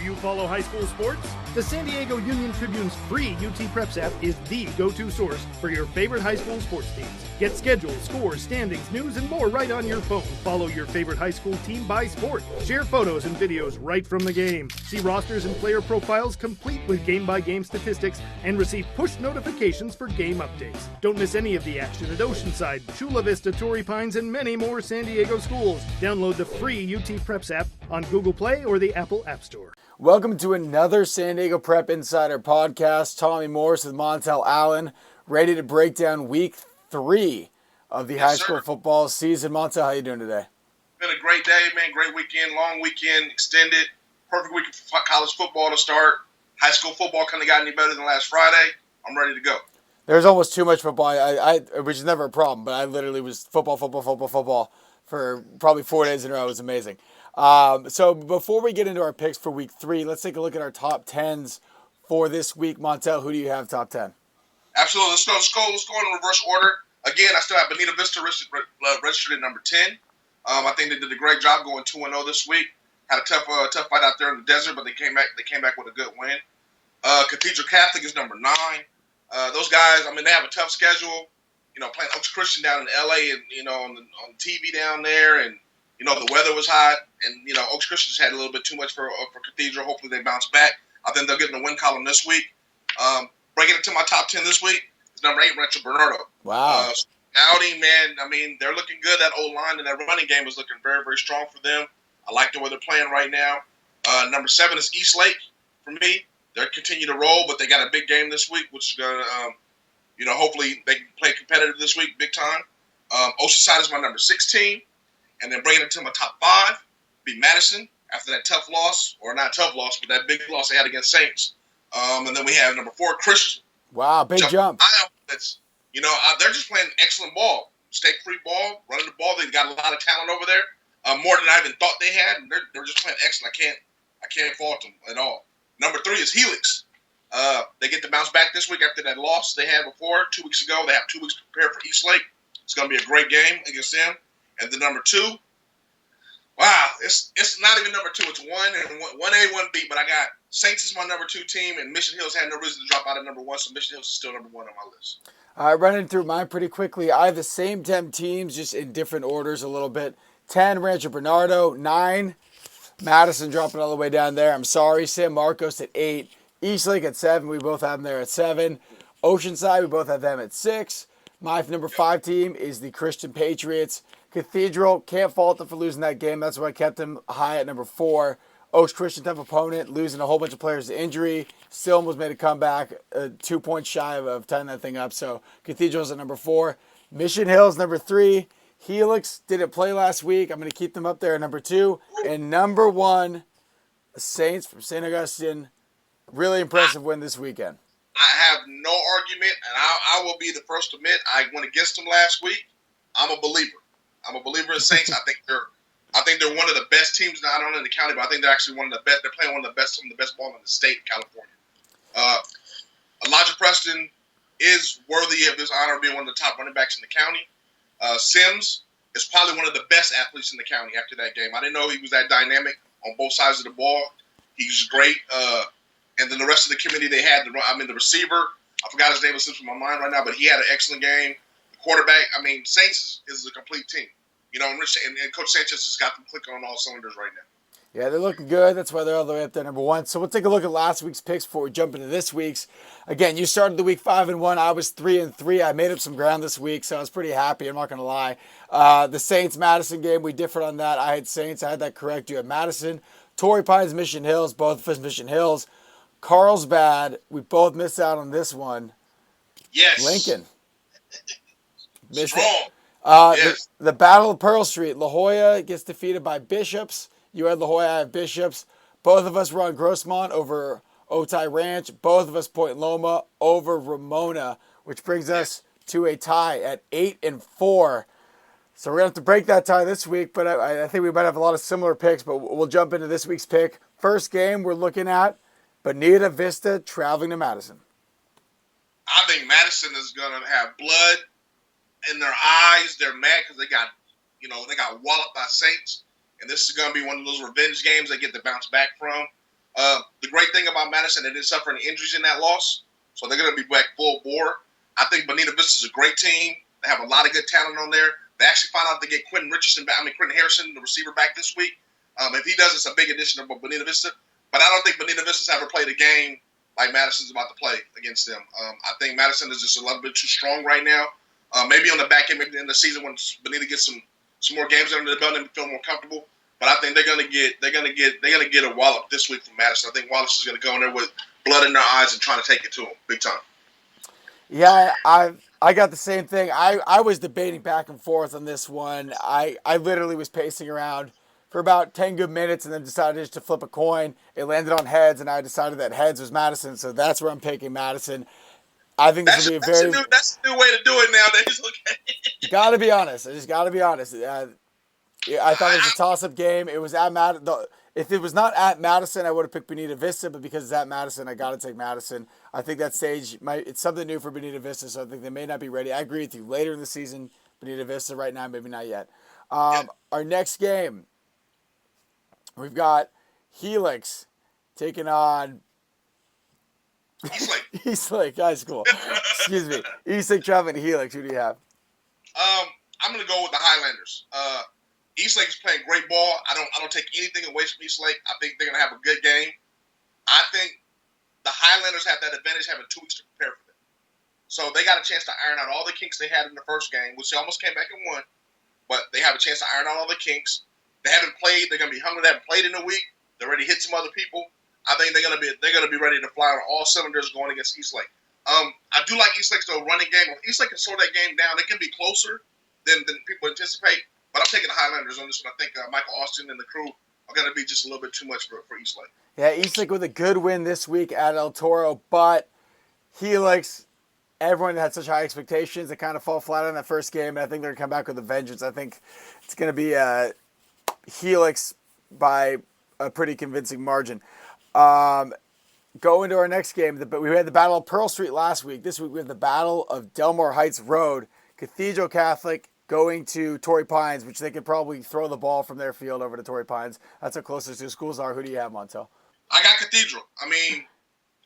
you follow high school sports? The San Diego Union Tribune's free UT Preps app is the go-to source for your favorite high school sports teams. Get schedules, scores, standings, news, and more right on your phone. Follow your favorite high school team by sport. Share photos and videos right from the game. See rosters and player profiles complete with game-by-game statistics and receive push notifications for game updates. Don't miss any of the action at Oceanside, Chula Vista, Torrey Pines, and many more San Diego schools. Download the free UT Preps app on Google Play or the Apple App Store. Welcome to another San Diego Prep Insider podcast. Tommy Morris with Montel Allen, ready to break down week 3 of the high school football season. Montel, how you doing today? Been a great day, man. Great weekend, long weekend, extended. Perfect week for college football to start. High school football couldn't have got any better than last Friday. I'm ready to go. There's almost too much football, which is never a problem, but I literally was football for probably 4 days in a row. It was amazing. So before we get into our picks for week 3, let's take a look at our top 10s for this week. Montel, who do you have top 10? Absolutely. Let's go in reverse order. Again, I still have Bonita Vista registered at number 10. I think they did a great job going 2-0 this week. Had a tough fight out there in the desert, but they came back with a good win. Cathedral Catholic is number 9. Those guys, they have a tough schedule. Playing Oaks Christian down in LA and on TV down there, and the weather was hot, and Oaks Christian just had a little bit too much for Cathedral. Hopefully they bounce back. I think they'll get in the win column this week. Breaking into my top 10 this week is number 8, Rancho Bernardo. Wow. Outing, man. They're looking good. That old line and that running game is looking very, very strong for them. I like the way they're playing right now. Number 7 is Eastlake for me. They continue to roll, but they got a big game this week, which is going to, hopefully they can play competitive this week, big time. Oceanside is my number 16. And then bringing it to my top 5, be Madison after that tough loss, or not tough loss, but that big loss they had against Saints. And then we have number 4, Christian. Wow, big jump. They're just playing excellent ball, stake-free ball, running the ball. They've got a lot of talent over there, more than I even thought they had. And they're just playing excellent. I can't fault them at all. Number 3 is Helix. They get to bounce back this week after that loss they had before 2 weeks ago. They have 2 weeks to prepare for Eastlake. It's going to be a great game against them. And the number 2, wow, it's not even number 2. It's 1 and 1A, 1B. But I got Saints is my number 2 team, and Mission Hills had no reason to drop out of number 1, so Mission Hills is still number 1 on my list. All right, running through mine pretty quickly. I have the same 10 teams, just in different orders a little bit. 10, Rancho Bernardo. 9, Madison dropping all the way down there. I'm sorry. San Marcos at 8. Eastlake at 7. We both have them there at 7. Oceanside, we both have them at 6. My number 5 team is the Christian Patriots. Cathedral, can't fault them for losing that game. That's why I kept them high at number 4. Oaks Christian, tough opponent, losing a whole bunch of players to injury. Still almost made a comeback, 2 points shy of tying that thing up. So Cathedral's at number 4. Mission Hills, number 3. Helix didn't play last week. I'm going to keep them up there at number 2. And number 1, the Saints from St. Augustine. Really impressive win this weekend. I have no argument, and I will be the first to admit I went against them last week. I'm a believer. I'm a believer in Saints. I think they're one of the best teams, not only in the county, but I think they're actually one of the best. They're playing one of the best ball in the state of California. Elijah Preston is worthy of this honor of being one of the top running backs in the county. Sims is probably one of the best athletes in the county after that game. I didn't know he was that dynamic on both sides of the ball. He's great. And then the rest of the committee they had, the receiver, I forgot his name, it slips from my mind right now, but he had an excellent game. The quarterback, Saints is a complete team. And Coach Sanchez has got them clicking on all cylinders right now. Yeah, they're looking good. That's why they're all the way up there, number 1. So we'll take a look at last week's picks before we jump into this week's. Again, you started the week 5-1. I was 3-3. I made up some ground this week, so I was pretty happy. I'm not going to lie. The Saints-Madison game, we differed on that. I had Saints. I had that correct. You had Madison. Torrey Pines, Mission Hills. Both of us Mission Hills. Carlsbad, we both missed out on this one. Yes. Lincoln. Missed Strong. it. Yes. The Battle of Pearl Street. La Jolla gets defeated by Bishops. You had La Jolla, I had Bishops. Both of us were on Grossmont over Otay Ranch. Both of us Point Loma over Ramona, which brings us to a tie at 8-4. So we're going to have to break that tie this week, but I think we might have a lot of similar picks, but we'll jump into this week's pick. First game we're looking at Bonita Vista traveling to Madison. I think Madison is going to have blood in their eyes. They're mad because they got walloped by Saints. And this is going to be one of those revenge games they get to bounce back from. about Madison. They didn't suffer any injuries in that loss, so they're going to be back full bore. I think Bonita Vista is a great team. They have a lot of good talent on there. They actually found out to get Quentin Harrison, the receiver, back this week. If he does, it's a big addition to Bonita Vista. But I don't think Bonita Vista's ever played a game like Madison's about to play against them. I think Madison is just a little bit too strong right now. Maybe on the back end, maybe in the season when Bonita gets some more games under the belt and feel more comfortable. But I think they're gonna get a wallop this week from Madison. I think Wallace is gonna go in there with blood in their eyes and trying to take it to them big time. Yeah, I got the same thing. I was debating back and forth on this one. I literally was pacing around for about 10 good minutes and then decided just to flip a coin. It landed on heads, and I decided that heads was Madison, so that's where I'm picking Madison. I think this will be a very... That's a new way to do it nowadays. Okay. Got to be honest. I just got to be honest. I thought it was a toss-up game. It was at Madison. If it was not at Madison, I would have picked Bonita Vista, but because it's at Madison, I got to take Madison. I think that stage, it's something new for Bonita Vista, so I think they may not be ready. I agree with you. Later in the season, Bonita Vista. Right now, maybe not yet. Our next game, we've got Helix taking on Eastlake High School. Excuse me. Eastlake traveling to Helix. Who do you have? I'm going to go with the Highlanders. Eastlake is playing great ball. I don't take anything away from Eastlake. I think they're going to have a good game. I think the Highlanders have that advantage having 2 weeks to prepare for them. So they got a chance to iron out all the kinks they had in the first game, which they almost came back and won. But they have a chance to iron out all the kinks. They haven't played. They're going to be hungry. They haven't played in a week. They already hit some other people. I think they're going to be ready to fly on all cylinders going against Eastlake. I do like Eastlake's running game. If Eastlake can slow that game down, it can be closer than people anticipate. But I'm taking the Highlanders on this one. I think Michael Austin and the crew are going to be just a little bit too much for Eastlake. Yeah, Eastlake with a good win this week at El Toro, but Helix, everyone had such high expectations. They kind of fall flat on that first game, and I think they're going to come back with a vengeance. I think it's going to be Helix by a pretty convincing margin. Go into our next game. We had the Battle of Pearl Street last week. This week we have the Battle of Delmar Heights Road. Cathedral Catholic going to Torrey Pines, which they could probably throw the ball from their field over to Torrey Pines. That's how close those two schools are. Who do you have, Montel? I got Cathedral. I mean,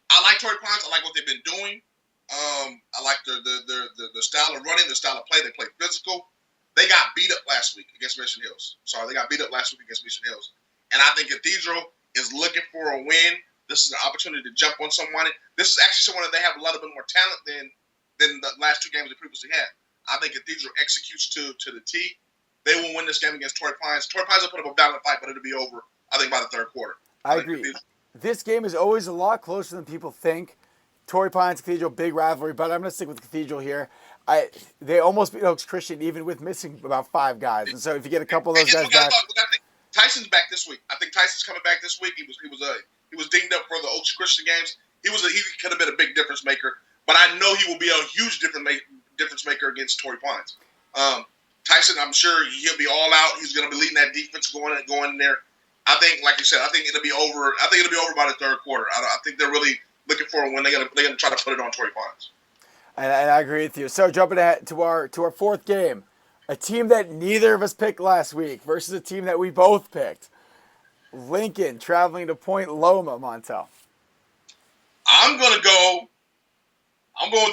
I like Torrey Pines. I like what they've been doing. I like the style of running, the style of play. They play physical. They got beat up last week against Mission Hills. They got beat up last week against Mission Hills. And I think Cathedral is looking for a win. This is an opportunity to jump on someone. This is actually someone that they have a lot bit more talent than the last 2 games they previously had. I think Cathedral executes to the T. They will win this game against Torrey Pines. Torrey Pines will put up a valiant fight, but it'll be over, I think, by the third quarter. I agree. This game is always a lot closer than people think. Torrey Pines, Cathedral, big rivalry, but I'm going to stick with Cathedral here. They almost beat Oaks Christian even with missing about 5 guys. And so if you get a couple of those guys back. I think Tyson's back this week. I think Tyson's coming back this week. He was dinged up for the Oaks Christian games. He could have been a big difference maker, but I know he will be a huge difference maker against Torrey Pines. Tyson, I'm sure he'll be all out. He's going to be leading that defense going in there. I think, like you said, I think it'll be over. I think it'll be over by the third quarter. I think they're really looking for when they're going to try to put it on Torrey Pines. And I agree with you. So jumping ahead to our fourth game, a team that neither of us picked last week versus a team that we both picked. Lincoln traveling to Point Loma, Montel. I'm going with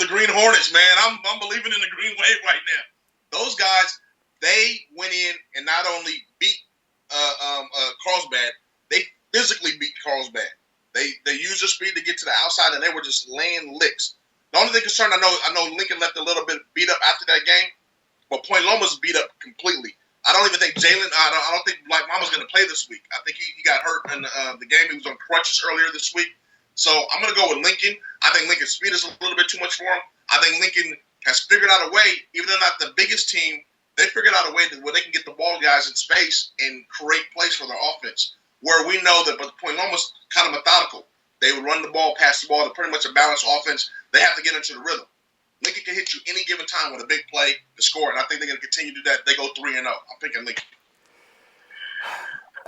the Green Hornets, man. I'm believing in the Green Wave right now. Those guys, they went in and not only beat Carlsbad, they physically beat Carlsbad. They used their speed to get to the outside, and they were just laying licks. The only thing concerned, I know Lincoln left a little bit beat up after that game, but Point Loma's beat up completely. I don't even think Jalen. I don't think Black Mama's going to play this week. I think he got hurt in the game. He was on crutches earlier this week. So I'm going to go with Lincoln. I think Lincoln's speed is a little bit too much for him. I think Lincoln has figured out a way, even though not the biggest team, they figured out a way where they can get the ball guys in space and create plays for their offense. Where we know that, but Point Loma's kind of methodical. They would run the ball, pass the ball. They're pretty much a balanced offense. They have to get into the rhythm. Lincoln can hit you any given time with a big play to score, and I think they're going to continue to do that. They go 3-0. I'm picking Lincoln.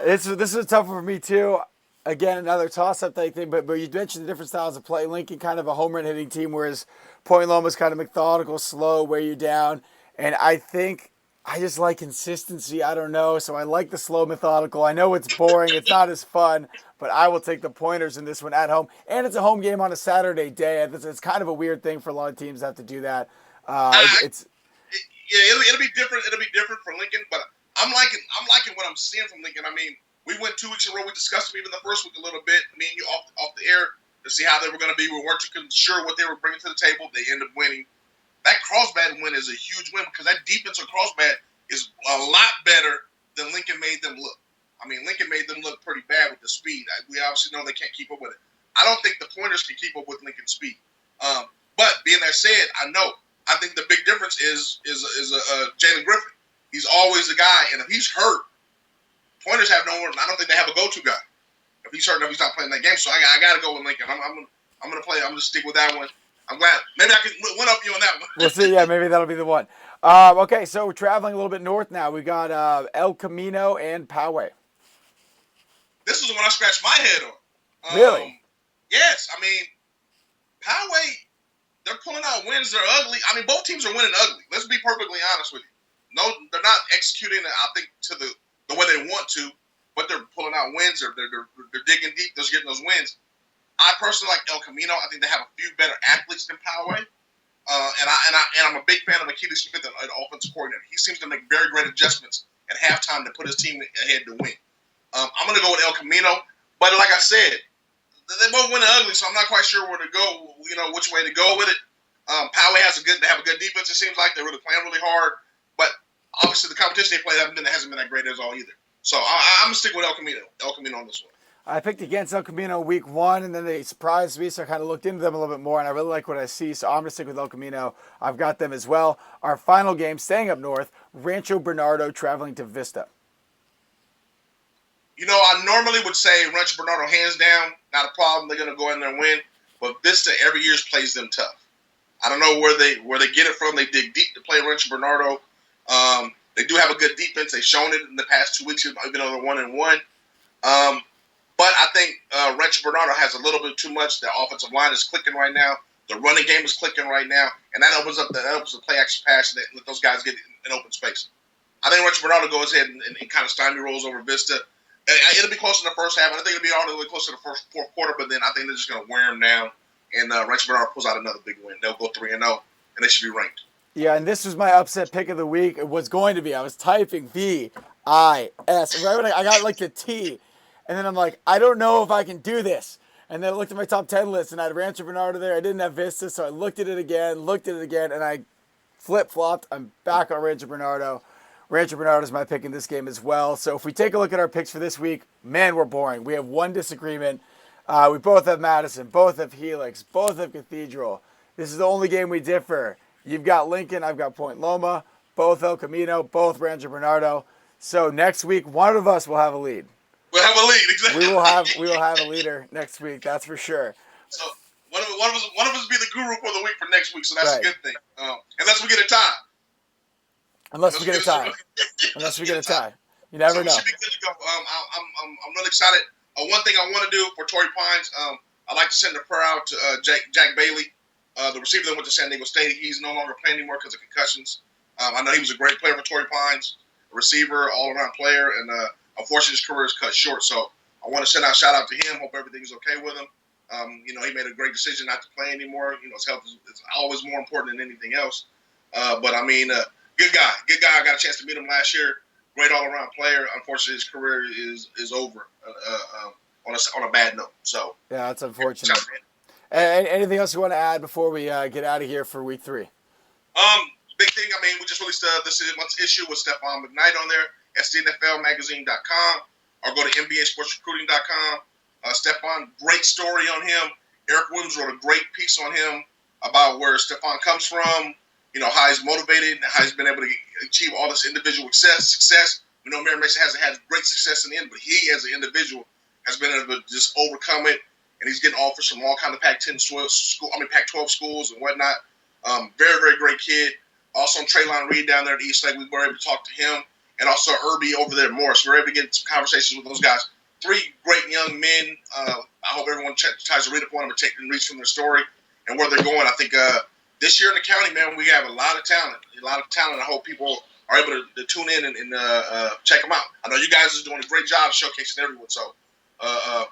This is a tough one for me, too. Again, another toss-up type thing, but you mentioned the different styles of play. Lincoln kind of a home run hitting team, whereas Point Loma's kind of methodical, slow, wear you down. And I think I just like consistency. I don't know. So I like the slow methodical. I know it's boring. It's not as fun, but I will take the Pointers in this one at home. And it's a home game on a Saturday day. It's kind of a weird thing for a lot of teams to have to do that. It's Yeah, it'll be different. It'll be different for Lincoln, but I'm liking what I'm seeing from Lincoln. I mean, we went 2 weeks in a row. We discussed them even the first week a little bit. Me and you off the air to see how they were going to be. We weren't too sure what they were bringing to the table. They ended up winning. That Carlsbad win is a huge win because that defense of Carlsbad is a lot better than Lincoln made them look. I mean, Lincoln made them look pretty bad with the speed. We obviously know they can't keep up with it. I don't think the Pointers can keep up with Lincoln's speed. But being that said, I think the big difference is Jalen Griffin. He's always the guy, and if he's hurt, Pointers have no one. I don't think they have a go-to guy. If he's hurt, if he's not playing that game, so I got to go with Lincoln. I'm gonna play. I'm gonna stick with that one. I'm glad. Maybe I can win up you on that one. We'll see. Yeah, maybe that'll be the one. Okay, so we're traveling a little bit north now. We got El Camino and Poway. This is the one I scratched my head on. Really? Yes. I mean, Poway, they're pulling out wins. They're ugly. I mean, both teams are winning ugly. Let's be perfectly honest with you. No, they're not executing it, I think, to the way they want to, but they're pulling out wins. They're digging deep. They're getting those wins. I personally like El Camino. I think they have a few better athletes than Poway. And I'm a big fan of Helix, the offensive coordinator. He seems to make very great adjustments at halftime to put his team ahead to win. I'm going to go with El Camino. But like I said, they both win ugly, so I'm not quite sure where to go, which way to go with it. Poway they have a good defense, it seems like. They're really playing really hard. But obviously the competition they play hasn't been that great as all either. So I'm going to stick with El Camino on this one. I picked against El Camino week 1, and then they surprised me, so I kind of looked into them a little bit more, and I really like what I see, so I'm going to stick with El Camino. I've got them as well. Our final game, staying up north, Rancho Bernardo traveling to Vista. I normally would say Rancho Bernardo hands down, not a problem. They're going to go in there and win. But Vista every year plays them tough. I don't know where they get it from. They dig deep to play Rancho Bernardo. They do have a good defense. They've shown it in the past 2 weeks, even though they're 1-1. But I think Rancho Bernardo has a little bit too much. The offensive line is clicking right now. The running game is clicking right now, and that opens the play action pass and let those guys get in open space. I think Rancho Bernardo goes ahead and kind of stymie rolls over Vista. It'll be close in the first half, and I think it'll be all the way close to the fourth quarter. But then I think they're just going to wear them down, and Rancho Bernardo pulls out another big win. They'll go 3-0, and they should be ranked. Yeah, and this was my upset pick of the week. It was going to be. I was typing VIS. Right when I got like the T. And then I'm like, I don't know if I can do this. And then I looked at my top 10 list, and I had Rancho Bernardo there. I didn't have Vista, so I looked at it again, and I flip-flopped. I'm back on Rancho Bernardo. Rancho Bernardo is my pick in this game as well. So if we take a look at our picks for this week, man, we're boring. We have one disagreement. We both have Madison, both have Helix, both have Cathedral. This is the only game we differ. You've got Lincoln, I've got Point Loma, both El Camino, both Rancho Bernardo. So next week, one of us will have a lead. We'll have a lead, exactly. We will have a leader next week, that's for sure. So one of us be the guru for the week for next week, so that's a good thing. Unless we get a tie. Unless we get a tie. You never know. We should be good to go. I'm really excited. One thing I want to do for Torrey Pines, I'd like to send a prayer out to Jack Bailey, the receiver that went to San Diego State. He's no longer playing anymore because of concussions. I know he was a great player for Torrey Pines, a receiver, all-around player, and unfortunately, his career is cut short, so I want to send out a shout-out to him. Hope everything's okay with him. He made a great decision not to play anymore. His health is always more important than anything else. But, I mean, good guy. Good guy. I got a chance to meet him last year. Great all-around player. Unfortunately, his career is over on a bad note. So yeah, that's unfortunate. Anything else you want to add before we get out of here for week 3? Big thing, I mean, we just released this month's issue with Stephon McKnight on there. STNFLmagazine.com or go to NBASportsRecruiting.com. Stephon, great story on him. Eric Williams wrote a great piece on him about where Stephon comes from, how he's motivated and how he's been able to achieve all this individual success. We know Mary Mason hasn't had great success in the end, but he, as an individual, has been able to just overcome it, and he's getting offers from all kinds of Pac-12 schools and whatnot. Very, very great kid. Also, Traylon Reed down there at Eastlake, we were able to talk to him. And also Irby over there at Morris. We were able to get some conversations with those guys. 3 great young men. I hope everyone tries to read up on them and read from their story and where they're going. I think this year in the county, man, we have a lot of talent. I hope people are able to tune in and check them out. I know you guys are doing a great job showcasing everyone, so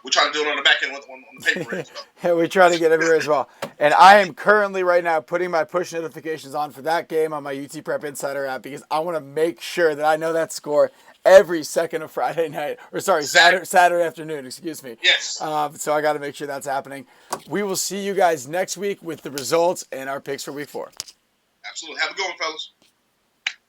we're trying to do it on the back end on the paper end. So. Yeah, we try to get everywhere as well. And I am currently right now putting my push notifications on for that game on my UT Prep Insider app because I want to make sure that I know that score every second of Friday night, or sorry, Saturday afternoon, excuse me. Yes. So I got to make sure that's happening. We will see you guys next week with the results and our picks for week 4. Absolutely. Have a good one, fellas.